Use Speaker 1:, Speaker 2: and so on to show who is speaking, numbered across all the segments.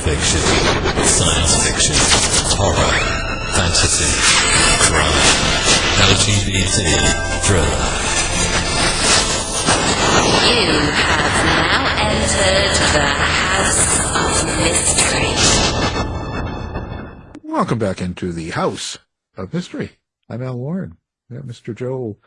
Speaker 1: fiction, science fiction, horror, fantasy, crime, LGBT, thriller.
Speaker 2: You have now entered the House of Mystery.
Speaker 3: Welcome back into the House of Mystery. I'm Al Warren. We have Mr. Joe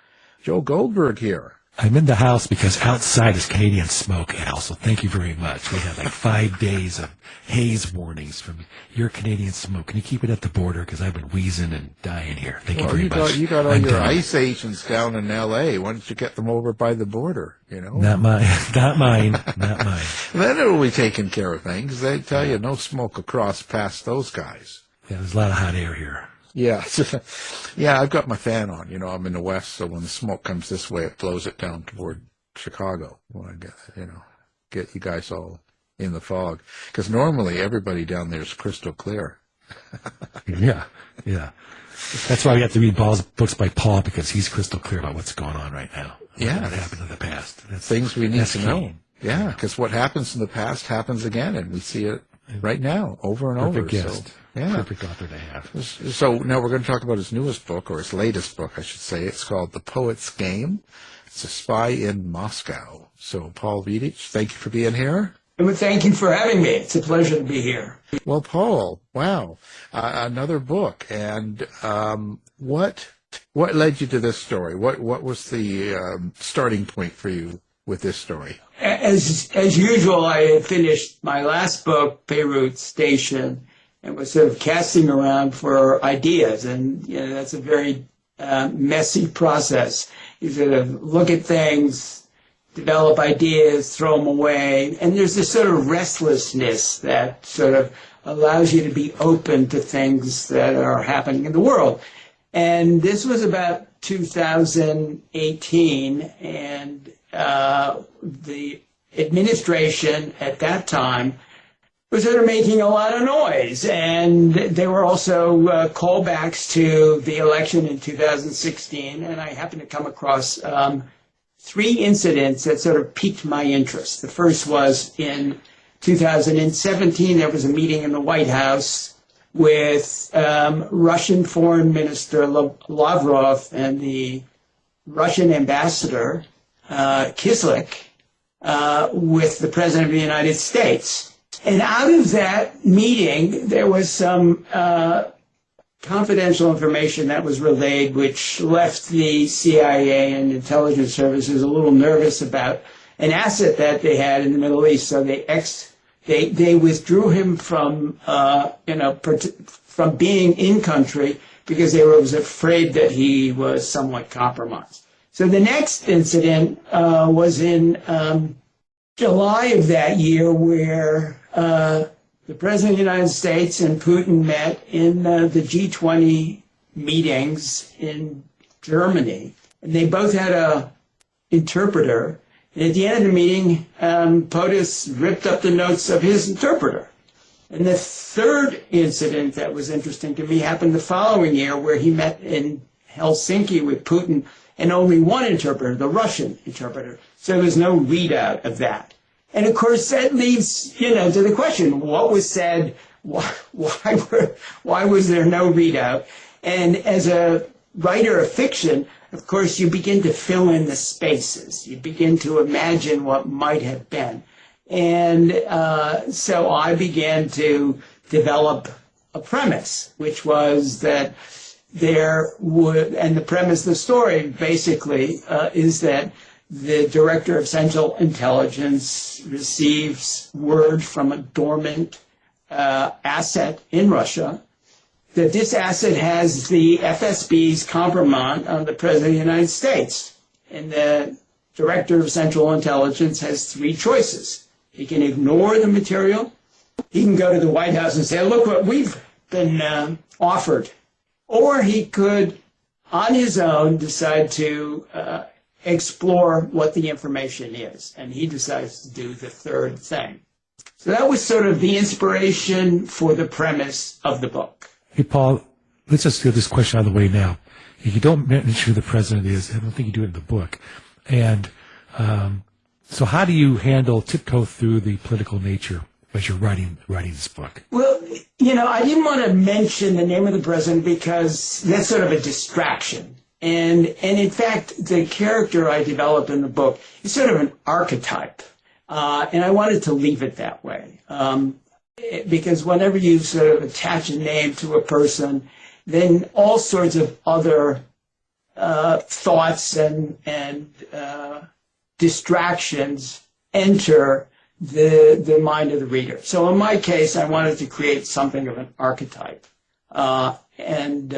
Speaker 3: Goldberg here.
Speaker 4: I'm in the house because outside is Canadian smoke, Al, so thank you very much. We had like 5 days of haze warnings from your Canadian smoke. Can you keep it at the border? Because I've been wheezing and dying here. Thank you very much.
Speaker 3: You got all your ICE agents down in L.A. Why don't you get them over by the border, you know?
Speaker 4: Not mine.
Speaker 3: Then it will be taken care of things. They tell you no smoke across past those guys.
Speaker 4: Yeah, there's a lot of hot air here.
Speaker 3: Yeah. Yeah, I've got my fan on. You know, I'm in the west, so when the smoke comes this way, it blows it down toward Chicago. When I get you guys all in the fog. Because normally everybody down there is crystal clear.
Speaker 4: Yeah. That's why we have to read books by Paul, because he's crystal clear about what's going on right now.
Speaker 3: Yeah.
Speaker 4: What happened in the past.
Speaker 3: Things we need to know. Yeah, because what happens in the past happens again, and we see it right now, over and over.
Speaker 4: Perfect guest.
Speaker 3: So, yeah.
Speaker 4: Perfect author to have.
Speaker 3: So now we're going to talk about his newest book, or his latest book, I should say. It's called The Poet's Game. It's a spy in Moscow. So, Paul Vidich, thank you for being here.
Speaker 5: Well, thank you for having me. It's a pleasure to be here.
Speaker 3: Well, Paul, wow, another book. And what led you to this story? What was the starting point for you with this story?
Speaker 5: As usual, I had finished my last book, Beirut Station, and was sort of casting around for ideas. And that's a very messy process. You sort of look at things, develop ideas, throw them away, and there's this sort of restlessness that sort of allows you to be open to things that are happening in the world. And this was about 2018, and the administration at that time was sort of making a lot of noise. And there were also callbacks to the election in 2016, and I happened to come across 3 incidents that sort of piqued my interest. The first was in 2017, there was a meeting in the White House with Russian Foreign Minister Lavrov and the Russian ambassador Kislyk with the President of the United States. And out of that meeting, there was some confidential information that was relayed, which left the CIA and intelligence services a little nervous about an asset that they had in the Middle East. So they withdrew him from from being in country because they were afraid that he was somewhat compromised. So the next incident was in July of that year, where the President of the United States and Putin met in the G20 meetings in Germany. And they both had an interpreter. And at the end of the meeting, POTUS ripped up the notes of his interpreter. And the third incident that was interesting to me happened the following year, where he met in Helsinki with Putin and only one interpreter, the Russian interpreter. So there was no readout of that. And of course, that leads, to the question, what was said? Why was there no readout? And as a writer of fiction, of course, you begin to fill in the spaces. You begin to imagine what might have been. And so I began to develop a premise, which was that and the premise of the story basically is that the Director of Central Intelligence receives word from a dormant asset in Russia, that this asset has the FSB's kompromat on the President of the United States. And the Director of Central Intelligence has 3 choices. He can ignore the material. He can go to the White House and say, look what we've been offered. Or he could, on his own, decide to explore what the information is. And he decides to do the third thing. So that was sort of the inspiration for the premise of the book.
Speaker 4: Hey, Paul, let's just get this question out of the way now. If you don't mention who the president is, I don't think you do it in the book. And so how do you tiptoe through the political nature as you're writing this book?
Speaker 5: Well, I didn't want to mention the name of the president because that's sort of a distraction. And in fact, the character I developed in the book is sort of an archetype. And I wanted to leave it that way. Because whenever you sort of attach a name to a person, then all sorts of other thoughts and distractions enter the mind of the reader. So in my case, I wanted to create something of an archetype. And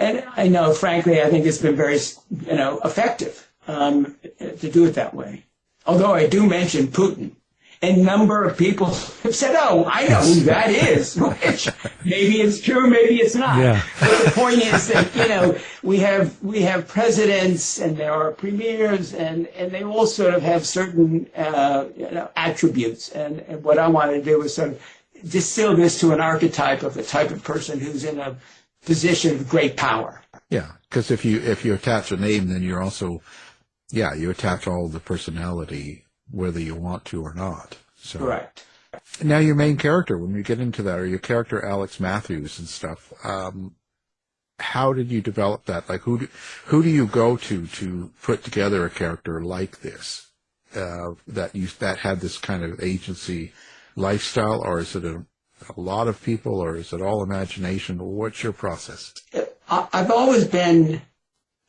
Speaker 5: I know, frankly, I think it's been very, effective to do it that way. Although I do mention Putin. And a number of people have said, oh, I know who that is, which maybe it's true, maybe it's not.
Speaker 4: Yeah.
Speaker 5: But the point is that, we have presidents and there are premiers and they all sort of have certain, attributes. And what I wanted to do was sort of distill this to an archetype of the type of person who's in a position of great power.
Speaker 3: Yeah, because if you attach a name, then you're also, you attach all the personality, whether you want to or not. So.
Speaker 5: Correct.
Speaker 3: Now, your main character, when we get into that, or your character Alex Matthews and stuff, how did you develop that? Like, who do you go to put together a character like this, that had this kind of agency lifestyle, or is it a lot of people, or is it all imagination? What's your process?
Speaker 5: I've always been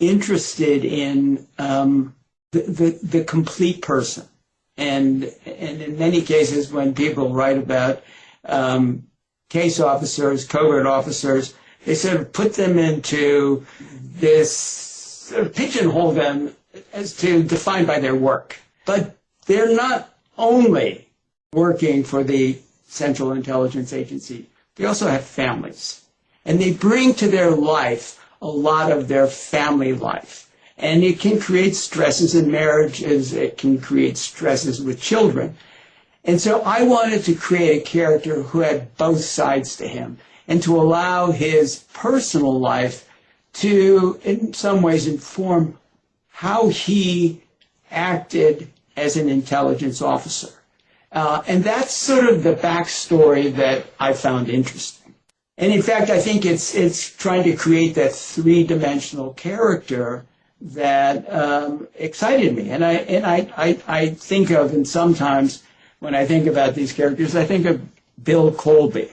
Speaker 5: interested in the complete person. And in many cases, when people write about case officers, covert officers, they sort of put them into this, sort of pigeonhole them as to defined by their work. But they're not only working for the Central Intelligence Agency. They also have families. And they bring to their life a lot of their family life. And it can create stresses in marriages. It can create stresses with children. And so I wanted to create a character who had both sides to him and to allow his personal life to, in some ways, inform how he acted as an intelligence officer. And that's sort of the backstory that I found interesting. And in fact, I think it's trying to create that three-dimensional character that excited me. And I think of, and sometimes when I think about these characters, I think of Bill Colby,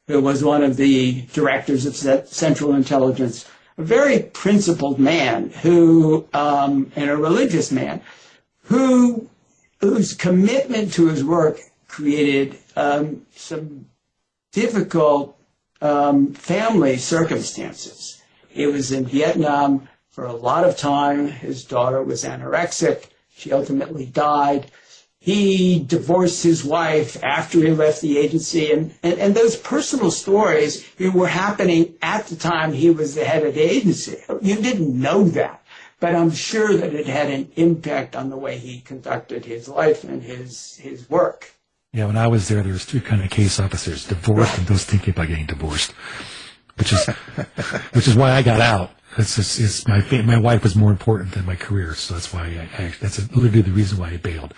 Speaker 5: who was one of the directors of Central Intelligence, a very principled man who, and a religious man, whose commitment to his work created some difficult family circumstances. He was in Vietnam for a lot of time. His daughter was anorexic. She ultimately died. He divorced his wife after he left the agency. And those personal stories were happening at the time he was the head of the agency. You didn't know that, but I'm sure that it had an impact on the way he conducted his life and his work.
Speaker 4: Yeah, when I was there was two kind of case officers, divorced and those thinking about getting divorced, which is why I got out. My wife was more important than my career, so that's why that's literally the reason why I bailed.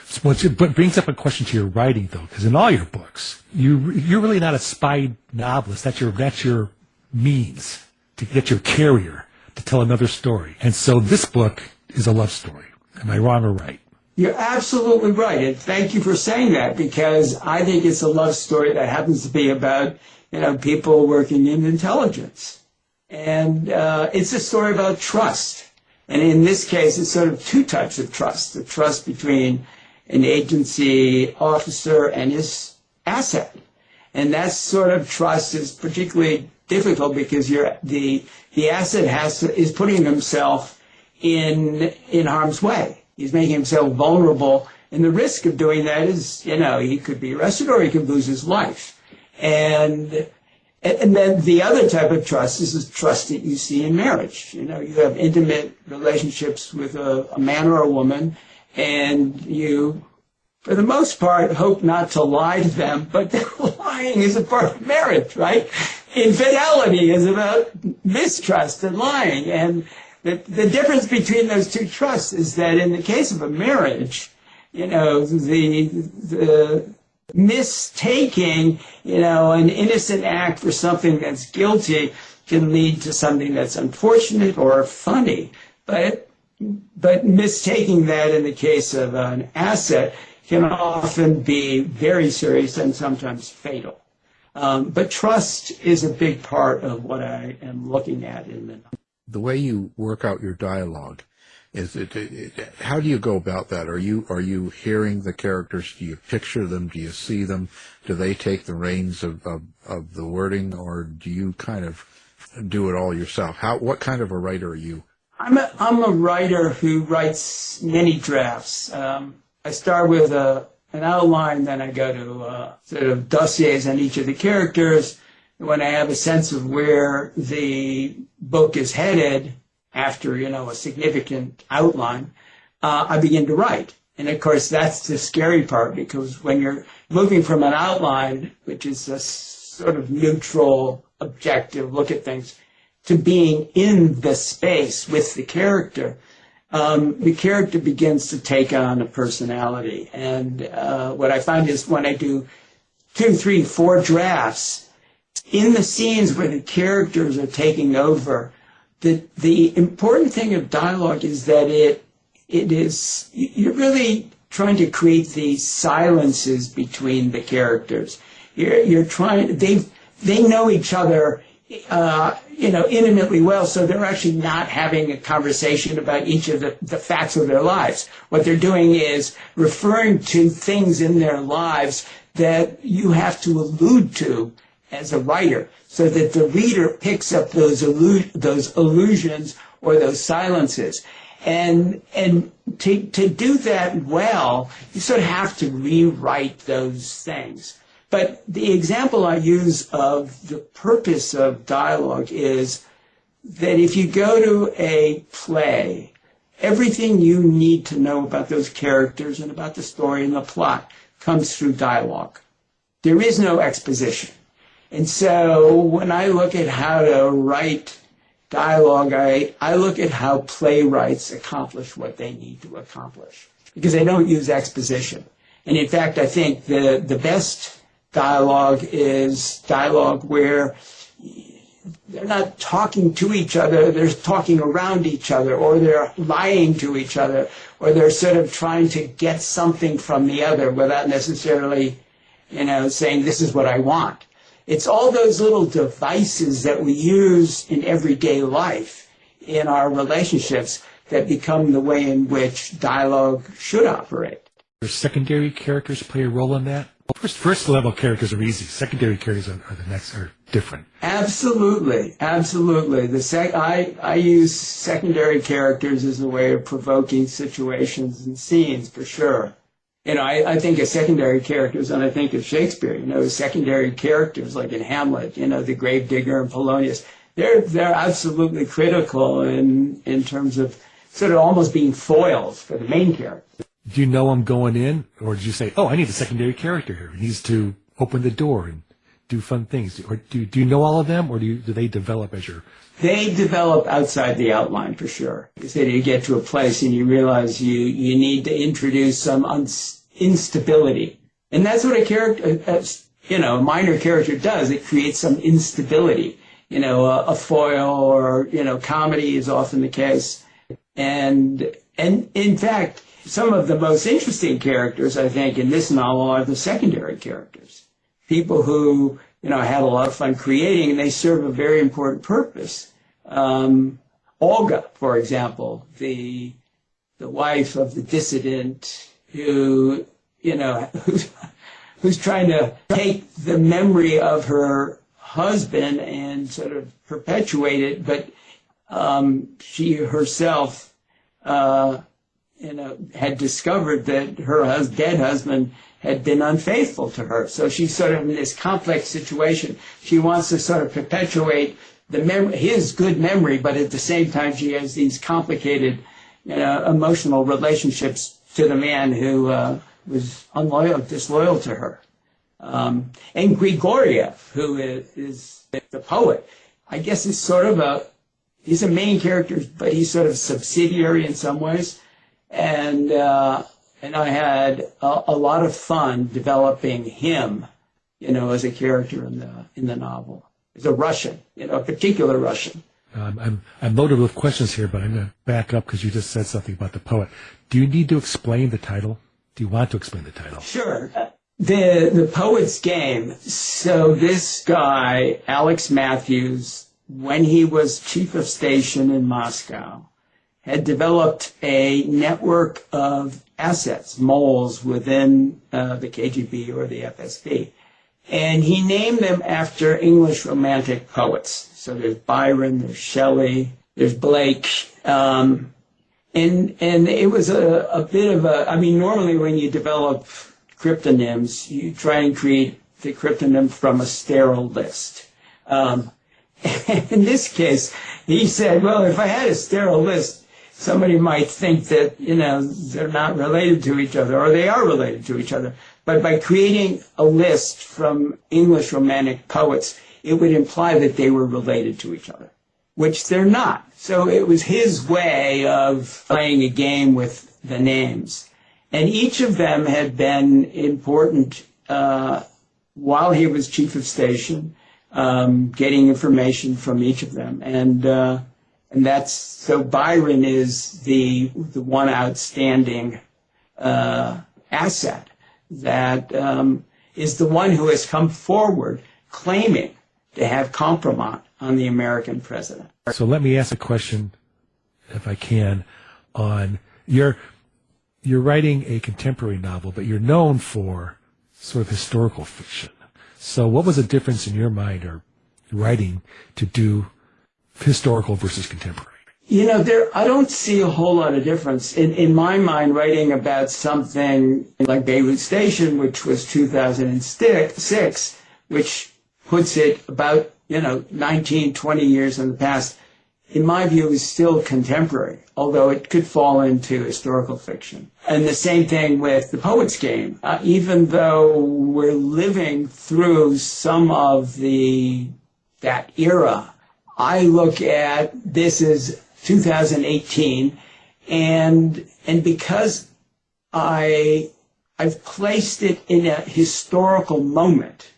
Speaker 4: So but brings up a question to your writing, though, because in all your books, you're really not a spy novelist. That's your means to get your carrier to tell another story. And so this book is a love story. Am I wrong or right?
Speaker 5: You're absolutely right, and thank you for saying that, because I think it's a love story that happens to be about, people working in intelligence. And it's a story about trust. And in this case, it's sort of two types of trust. The trust between an agency officer and his asset. And that sort of trust is particularly difficult because the asset is putting himself in harm's way. He's making himself vulnerable, and the risk of doing that is, he could be arrested or he could lose his life. And then the other type of trust is the trust that you see in marriage. You have intimate relationships with a man or a woman, and you, for the most part, hope not to lie to them, but lying is a part of marriage, right? Infidelity is about mistrust and lying, and the difference between those two trusts is that in the case of a marriage, the Mistaking, an innocent act for something that's guilty can lead to something that's unfortunate or funny. But mistaking that in the case of an asset can often be very serious and sometimes fatal. But trust is a big part of what I am looking at in
Speaker 3: the way you work out your dialogue. How do you go about that? Are you hearing the characters? Do you picture them? Do you see them? Do they take the reins of the wording, or do you kind of do it all yourself? What kind of a writer are you?
Speaker 5: I'm a writer who writes many drafts. I start with an outline, then I go to sort of dossiers on each of the characters. When I have a sense of where the book is headed, after, a significant outline, I begin to write. And of course, that's the scary part, because when you're moving from an outline, which is a sort of neutral, objective look at things, to being in the space with the character begins to take on a personality. And what I find is when I do 2, 3, 4 drafts, in the scenes where the characters are taking over, the important thing of dialogue is that you're really trying to create these silences between the characters. You're trying, they know each other, intimately well, so they're actually not having a conversation about each of the facts of their lives. What they're doing is referring to things in their lives that you have to allude to as a writer, so that the reader picks up those allusions or those silences. And to do that well, you sort of have to rewrite those things. But the example I use of the purpose of dialogue is that if you go to a play, everything you need to know about those characters and about the story and the plot comes through dialogue. There is no exposition. And so when I look at how to write dialogue, I look at how playwrights accomplish what they need to accomplish, because they don't use exposition. And in fact, I think the best dialogue is dialogue where they're not talking to each other, they're talking around each other, or they're lying to each other, or they're sort of trying to get something from the other without necessarily, saying, this is what I want. It's all those little devices that we use in everyday life, in our relationships, that become the way in which dialogue should operate.
Speaker 4: Do secondary characters play a role in that? First level characters are easy. Secondary characters are different.
Speaker 5: Absolutely. I use secondary characters as a way of provoking situations and scenes, for sure. I think of secondary characters and I think of Shakespeare, secondary characters like in Hamlet, the gravedigger and Polonius. They're absolutely critical in terms of sort of almost being foils for the main character.
Speaker 4: Do you know I'm going in, or did you say, I need a secondary character here. He needs to open the door and do fun things. Or do you know all of them, or do they develop as you're...
Speaker 5: They develop outside the outline, for sure. You say you get to a place and you realize you need to introduce some instability. And that's what a character, a minor character does. It creates some instability. A foil or, comedy is often the case. And in fact, some of the most interesting characters, I think, in this novel are the secondary characters. People who, I had a lot of fun creating, and they serve a very important purpose. Olga, for example, the wife of the dissident who, who's trying to take the memory of her husband and sort of perpetuate it, but she herself, had discovered that her dead husband had been unfaithful to her. So she's sort of in this complex situation. She wants to sort of perpetuate his good memory, but at the same time she has these complicated, emotional relationships to the man who was disloyal to her. And Grigoriev, who is the poet, I guess is sort of he's a main character, but he's sort of subsidiary in some ways. And and I had a lot of fun developing him, as a character in the novel. As a Russian, a particular Russian.
Speaker 4: I'm loaded with questions here, but I'm going to back up because you just said something about the poet. Do you need to explain the title? Do you want to explain the title?
Speaker 5: Sure. The Poet's Game. So this guy, Alex Matthews, when he was chief of station in Moscow, had developed a network of assets, moles within the KGB or the FSB. And he named them after English Romantic poets. So there's Byron, there's Shelley, there's Blake. And it was a bit of normally when you develop cryptonyms, you try and create the cryptonym from a sterile list. In this case, he said, well, if I had a sterile list, somebody might think that, they're not related to each other, or they are related to each other. But by creating a list from English Romantic poets, it would imply that they were related to each other, which they're not. So it was his way of playing a game with the names. And each of them had been important while he was chief of station, getting information from each of them. And that's, so Byron is the one outstanding asset that is the one who has come forward claiming to have kompromat on the American president.
Speaker 4: So let me ask a question, if I can, on you're writing a contemporary novel, but you're known for sort of historical fiction. So what was the difference in your mind or writing to do historical versus contemporary?
Speaker 5: I don't see a whole lot of difference. In my mind, writing about something like Beirut Station, which was 2006, which puts it about, 19, 20 years in the past, in my view, is still contemporary, although it could fall into historical fiction. And the same thing with The Poet's Game. Even though we're living through some of that era, I look at this as 2018, and because I've placed it in a historical moment.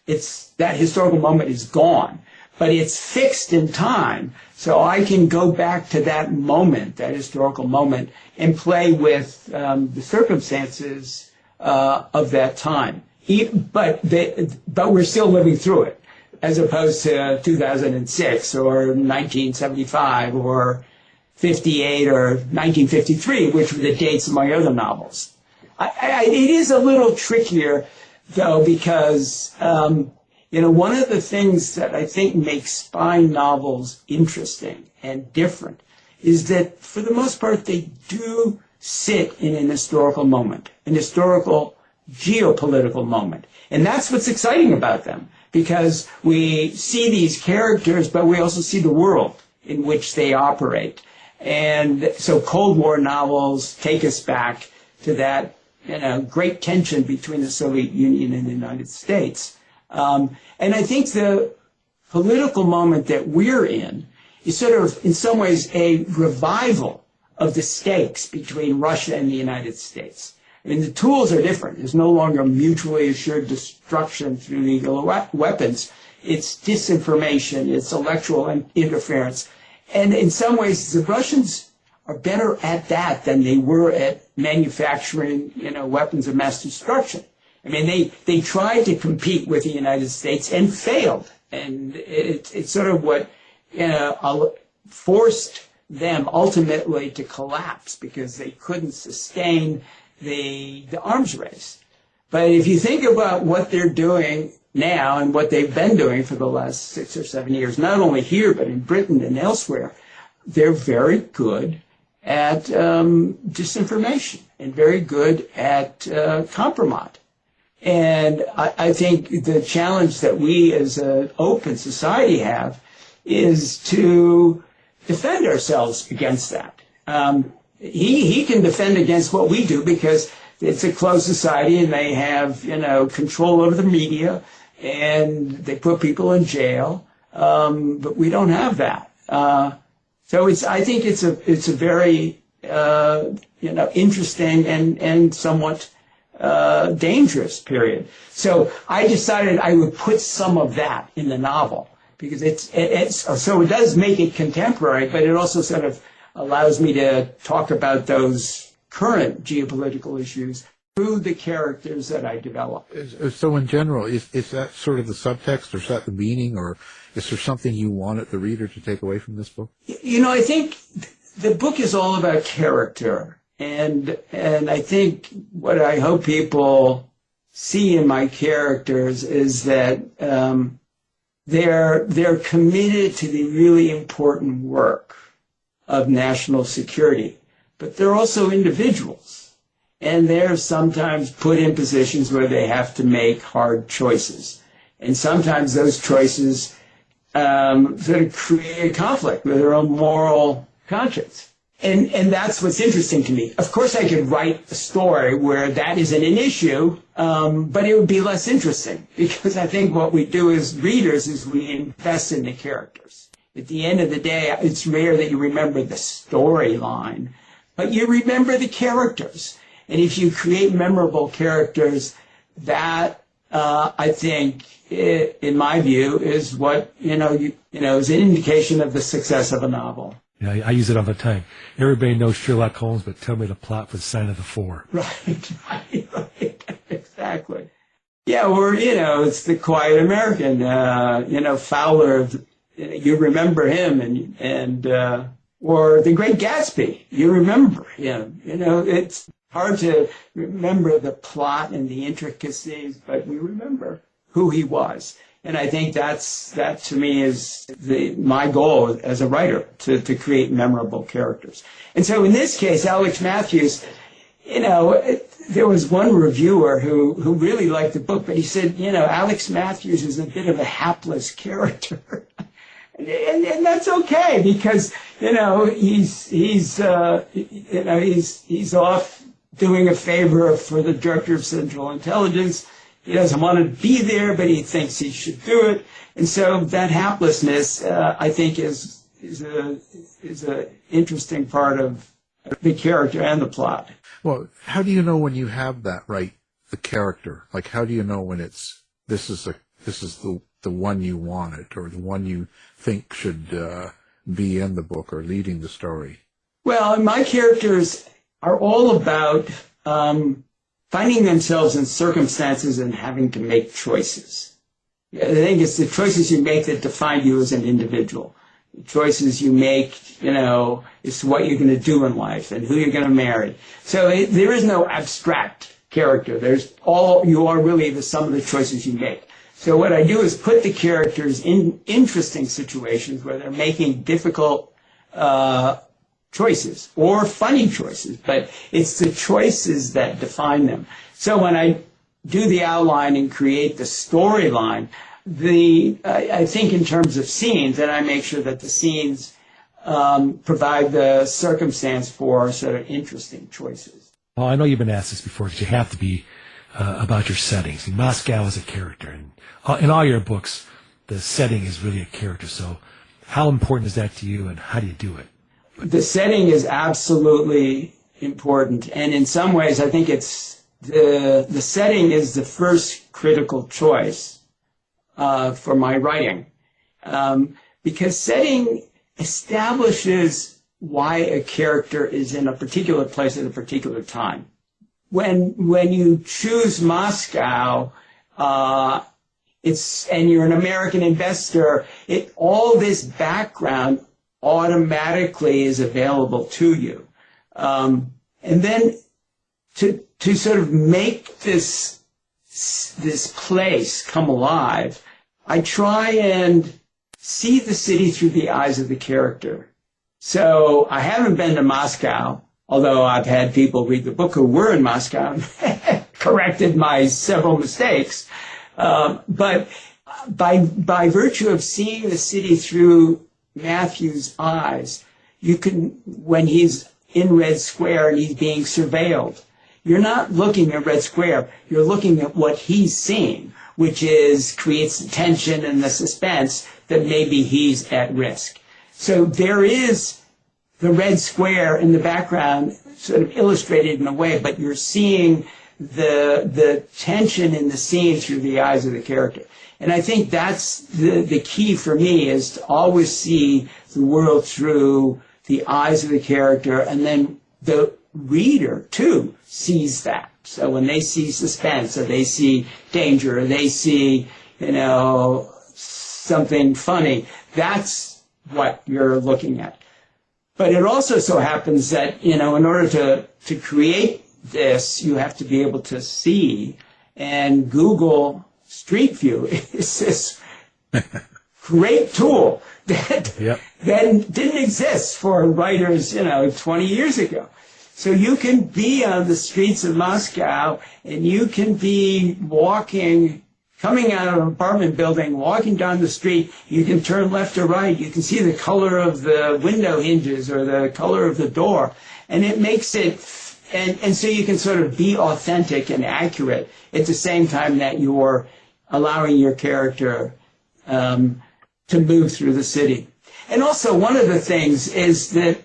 Speaker 5: That historical moment is gone, but it's fixed in time, so I can go back to that moment, that historical moment, and play with the circumstances of that time. But we're still living through it, as opposed to 2006 or 1975 or 58 or 1953, which were the dates of my other novels. It is a little trickier, though, because, one of the things that I think makes spy novels interesting and different is that, for the most part, they do sit in an historical moment, an historical geopolitical moment. And that's what's exciting about them, because we see these characters, but we also see the world in which they operate. And so Cold War novels take us back to that, great tension between the Soviet Union and the United States. And I think the political moment that we're in is sort of, in some ways, a revival of the stakes between Russia and the United States. I mean, the tools are different. There's no longer mutually assured destruction through nuclear weapons. It's disinformation. It's electoral interference. And in some ways, the Russians are better at that than they were at manufacturing, weapons of mass destruction. I mean, they tried to compete with the United States and failed. And it's sort of what, forced them ultimately to collapse, because they couldn't sustain the arms race. But if you think about what they're doing now and what they've been doing for the last 6 or 7 years, not only here, but in Britain and elsewhere, they're very good at disinformation and very good at kompromat. And I think the challenge that we as an open society have is to defend ourselves against that. He can defend against what we do because it's a closed society and they have, control over the media and they put people in jail. But we don't have that. So I think it's a very interesting and somewhat dangerous period. So I decided I would put some of that in the novel because so it does make it contemporary, but it also sort of allows me to talk about those current geopolitical issues through the characters that I develop.
Speaker 3: So in general, is that sort of the subtext, or is that the meaning, or is there something you wanted the reader to take away from this book?
Speaker 5: I think the book is all about character. And I think what I hope people see in my characters is that they're committed to the really important work of national security, but they're also individuals. And they're sometimes put in positions where they have to make hard choices. And sometimes those choices sort of create conflict with their own moral conscience. And that's what's interesting to me. Of course, I could write a story where that isn't an issue, but it would be less interesting because I think what we do as readers is we invest in the characters. At the end of the day, it's rare that you remember the storyline, but you remember the characters. And if you create memorable characters, that I think, in my view, is what is an indication of the success of a novel.
Speaker 4: Yeah, I use it all the time. Everybody knows Sherlock Holmes, but tell me the plot for the Sign of the Four.
Speaker 5: Right, exactly. Yeah, or it's the quiet American. Fowler. You remember him, and or the Great Gatsby. You remember him. It's hard to remember the plot and the intricacies, but we remember who he was. And I think that to me is my goal as a writer, to create memorable characters. And so in this case, Alex Matthews, there was one reviewer who really liked the book, but he said, Alex Matthews is a bit of a hapless character. And that's okay because, he's off doing a favor for the Director of Central Intelligence. He doesn't want to be there, but he thinks he should do it. And so that haplessness, I think, is an interesting part of the character and the plot.
Speaker 3: Well, how do you know when you have that right, the character? Like, how do you know when this is the one you wanted, or the one you think should be in the book or leading the story?
Speaker 5: Well, my characters are all about finding themselves in circumstances and having to make choices. I think it's the choices you make that define you as an individual. The choices you make, is what you're going to do in life and who you're going to marry. So there is no abstract character. You are really the sum of the choices you make. So what I do is put the characters in interesting situations where they're making difficult choices or funny choices, but it's the choices that define them. So when I do the outline and create the storyline, I think in terms of scenes, and I make sure that the scenes provide the circumstance for sort of interesting choices.
Speaker 4: Well, I know you've been asked this before, because you have to be about your settings. Moscow is a character, and in all your books, the setting is really a character. So how important is that to you, and how do you do it?
Speaker 5: The setting is absolutely important, and in some ways, I think it's the setting is the first critical choice for my writing, because setting establishes why a character is in a particular place at a particular time. When you choose Moscow, and you're an American investor, all this background automatically is available to you. And then to sort of make this place come alive, I try and see the city through the eyes of the character. So I haven't been to Moscow, although I've had people read the book who were in Moscow and corrected my several mistakes. But by virtue of seeing the city through Matthew's eyes, you can, when he's in Red Square and he's being surveilled, you're not looking at Red Square, you're looking at what he's seeing, which creates the tension and the suspense that maybe he's at risk. So there is the red square in the background sort of illustrated in a way, but you're seeing the tension in the scene through the eyes of the character. And I think that's the key for me, is to always see the world through the eyes of the character, and then the reader, too, sees that. So when they see suspense, or they see danger, or they see, something funny, that's what you're looking at. But it also so happens that, in order to create this, you have to be able to see, and Google Street View is this great tool that then didn't exist for writers, 20 years ago. So you can be on the streets of Moscow, and you can be coming out of an apartment building, walking down the street. You can turn left or right. You can see the color of the window hinges or the color of the door. And it makes it, and so you can sort of be authentic and accurate at the same time that you're allowing your character to move through the city. And also, one of the things is that,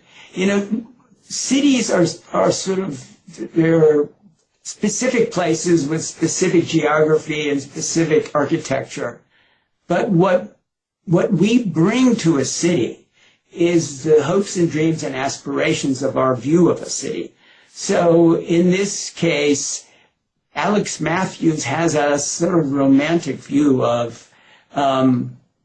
Speaker 5: cities are sort of, they're specific places with specific geography and specific architecture. But what we bring to a city is the hopes and dreams and aspirations of our view of a city. So in this case, Alex Matthews has a sort of romantic view of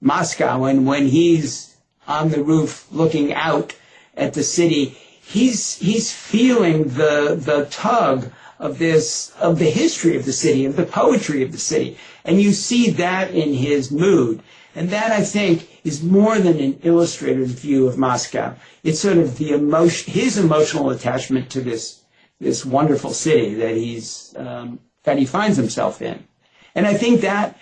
Speaker 5: Moscow, and when he's on the roof looking out at the city, he's feeling the tug of the history of the city, of the poetry of the city. And you see that in his mood. And that, I think, is more than an illustrator's view of Moscow. It's sort of his emotional attachment to this wonderful city that he finds himself in. And I think that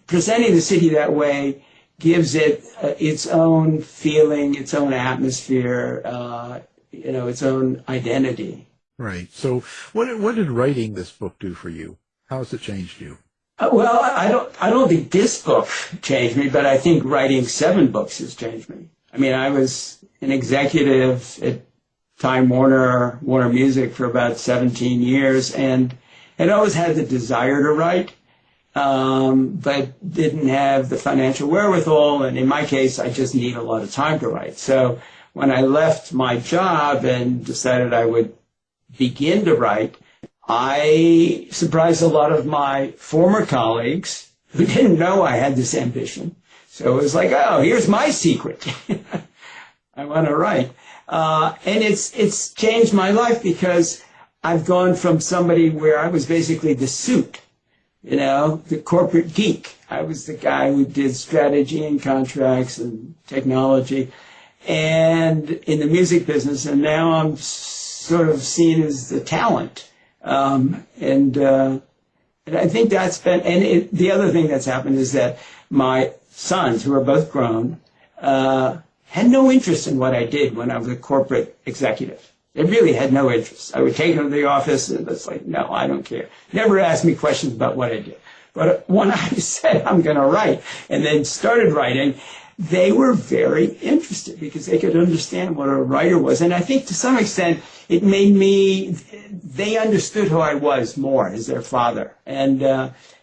Speaker 5: presenting the city that way gives it its own feeling, its own atmosphere, its own identity.
Speaker 3: Right. So what did writing this book do for you? How has it changed you?
Speaker 5: Well, I don't think this book changed me, but I think writing 7 books has changed me. I mean, I was an executive at Time Warner Music for about 17 years, and had always had the desire to write, but didn't have the financial wherewithal. And in my case, I just need a lot of time to write. So when I left my job and decided I would begin to write, I surprised a lot of my former colleagues who didn't know I had this ambition. So it was like, oh, here's my secret. I want to write. And it's changed my life, because I've gone from somebody where I was basically the suit, the corporate geek. I was the guy who did strategy and contracts and technology and in the music business. And now I'm sort of seen as the talent. And I think that's been, and the other thing that's happened is that my sons, who are both grown, had no interest in what I did when I was a corporate executive. They really had no interest. I would take them to the office, and it's like, no, I don't care. Never asked me questions about what I did. But when I said I'm going to write, and then started writing, they were very interested, because they could understand what a writer was. And I think to some extent it made they understood who I was more as their father. And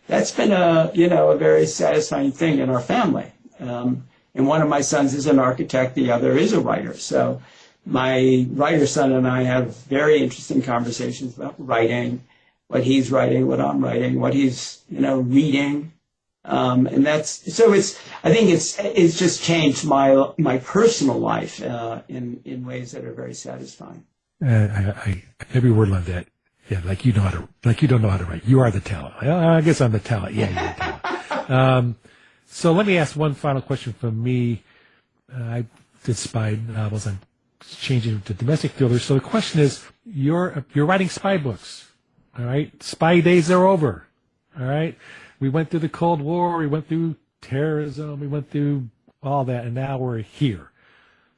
Speaker 5: that's been a very satisfying thing in our family. And one of my sons is an architect, the other is a writer. So my writer son and I have very interesting conversations about writing, what he's writing, what I'm writing, what he's, reading. And that's, so I think it's just changed my personal life, in ways that are very satisfying.
Speaker 4: I every word like that. Yeah, like you don't know how to write. You are the talent. I guess I'm the talent. Yeah, you're the talent. So let me ask one final question from me. I did spy novels. I'm changing to domestic thrillers. So the question is, you're writing spy books. All right, spy days are over. All right, we went through the Cold War. We went through terrorism. We went through all that, and now we're here.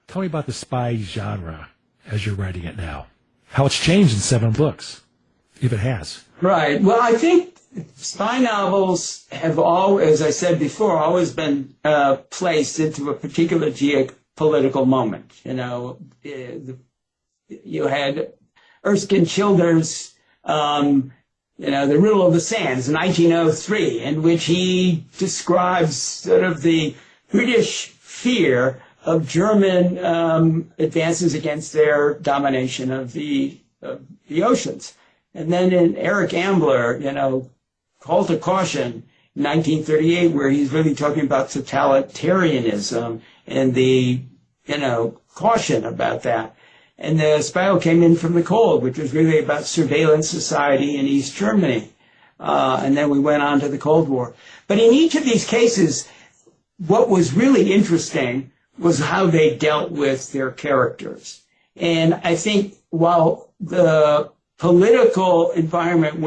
Speaker 4: Tell me about the spy genre as you're writing it now. How it's changed in 7 books, if it has.
Speaker 5: Right. Well, I think spy novels have as I said before, always been placed into a particular political moment. You had Erskine Childers, The Riddle of the Sands in 1903, in which he describes sort of the British fear of German advances against their domination of the oceans. And then in Eric Ambler, Call to Caution, in 1938, where he's really talking about totalitarianism and the, caution about that. And the Spiral Came In from the Cold, which was really about surveillance society in East Germany. And then we went on to the Cold War. But in each of these cases, what was really interesting was how they dealt with their characters. And I think while the political environment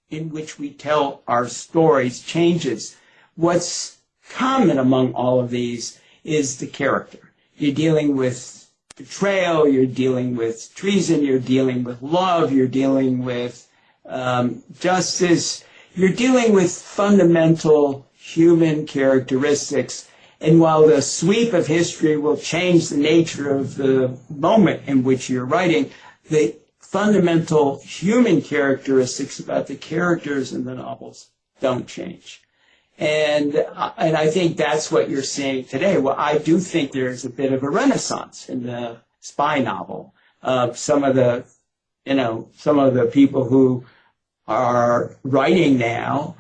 Speaker 5: in which we tell our stories changes, what's common among all of these is the character. You're dealing with betrayal, you're dealing with treason, you're dealing with love, you're dealing with justice, you're dealing with fundamental human characteristics. And while the sweep of history will change the nature of the moment in which you're writing, the fundamental human characteristics about the characters in the novels don't change. And I think that's what you're seeing today. Well, I do think there's a bit of a renaissance in the spy novel. Some of the people who are writing now,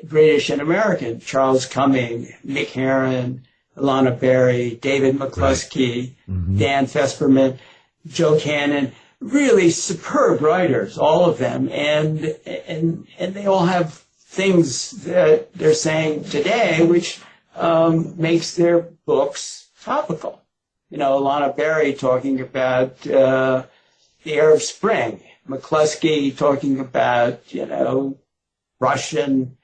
Speaker 5: British and American, Charles Cumming, Nick Herron, Alana Berry, David McCluskey, Dan Fesperman, Joe Cannon, really superb writers, all of them, and they all have things that they're saying today which makes their books topical. Alana Berry talking about the Arab Spring, McCluskey talking about Russian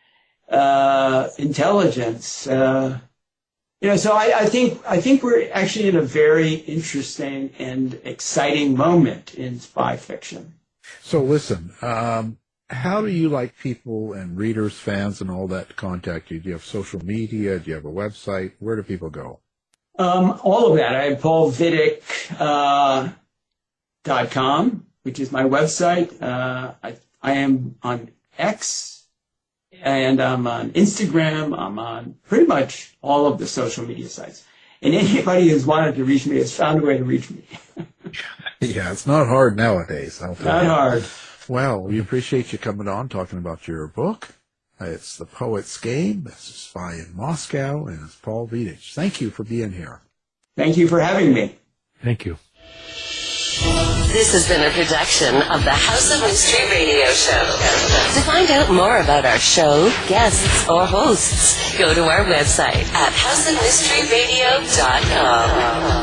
Speaker 5: intelligence. So I think we're actually in a very interesting and exciting moment in spy fiction.
Speaker 3: So listen, how do you like people and readers, fans, and all that to contact you? Do you have social media? Do you have a website? Where do people go?
Speaker 5: All of that. I have paulvidich.com, which is my website. I am on X, and I'm on Instagram. I'm on pretty much all of the social media sites. And anybody who's wanted to reach me has found a way to reach me.
Speaker 3: Yeah, it's not hard nowadays. Not
Speaker 5: hard.
Speaker 3: Well, we appreciate you coming on, talking about your book. It's The Poet's Game. It's A Spy in Moscow, and it's Paul Vidich. Thank you for being here.
Speaker 5: Thank you for having me.
Speaker 4: Thank you.
Speaker 2: This has been a production of the House of Mystery Radio Show. To find out more about our show, guests, or hosts, go to our website at houseofmysteryradio.com.